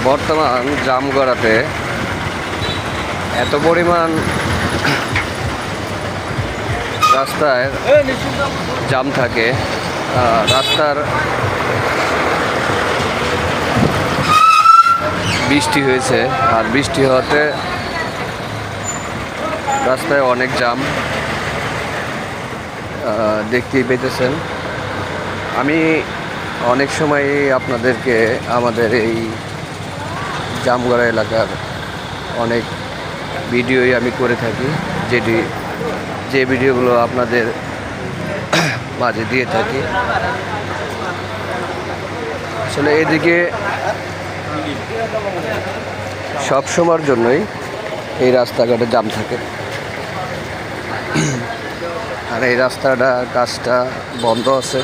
বর্তমান জামগড়াতে এত পরিমাণ রাস্তায় জাম থাকে। রাস্তার বৃষ্টি হয়েছে, আর বৃষ্টি হওয়াতে রাস্তায় অনেক জাম দেখতেই পেতেছেন। আমি অনেক সময় আপনাদেরকে আমাদের এই জামগড়া এলাকার অনেক ভিডিওই আমি করে থাকি, যে ভিডিওগুলো আপনাদের মাঝে দিয়ে থাকি। আসলে এদিকে সব সময়ের জন্যই এই রাস্তাঘাটে জাম থাকে, আর এই রাস্তাটা কাজটা বন্ধ আছে,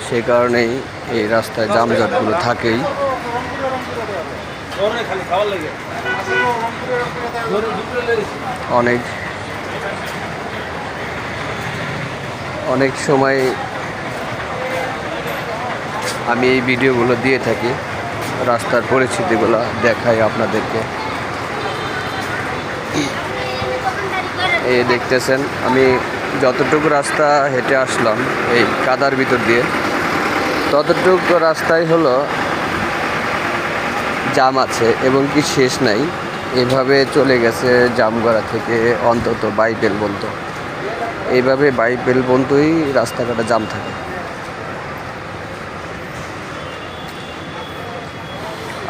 সেই কারণেই এই রাস্তায় যানজটগুলো থাকেই। অনেক সময় আমি এই ভিডিওগুলো দিয়ে থাকি, রাস্তার পরিস্থিতিগুলো দেখাই আপনাদেরকে। এই দেখতেছেন আমি যতটুকু রাস্তা হেঁটে আসলাম এই কাদার ভিতর দিয়ে, ততটুকু রাস্তায় হলো জাম আছে এবং কি শেষ নাই। এভাবে চলে গেছে জামগড়া থেকে অন্তত বাইবেল পর্যন্ত। এইভাবে বাইবেল পর্যন্তই রাস্তাঘাটে জাম থাকে।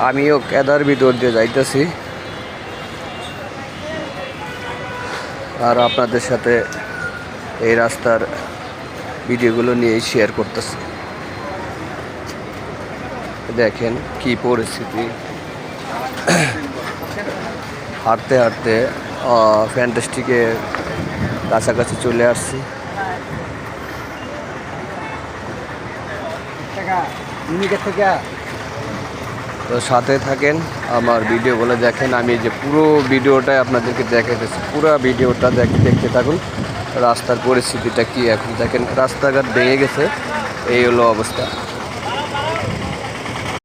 আমিও কাদার ভিতর দিয়ে যাইতেছি, আর আপনাদের সাথে এই রাস্তার ভিডিওগুলো নিয়েই শেয়ার করতেছি। দেখেন কি পরিস্থিতি, হাঁটতে হাঁটতে ফ্যান্টাস্টিকের কাছাকাছি চলে আসছি। তো সাথে থাকেন, আমার ভিডিওগুলো দেখেন। আমি যে পুরো ভিডিওটাই আপনাদেরকে দেখাইতেছি, পুরো ভিডিওটা দেখতে থাকুন। রাস্তার পরিস্থিতিটা কি এখন দেখেন, রাস্তাঘাট ভেঙে গেছে, এই হলো অবস্থা।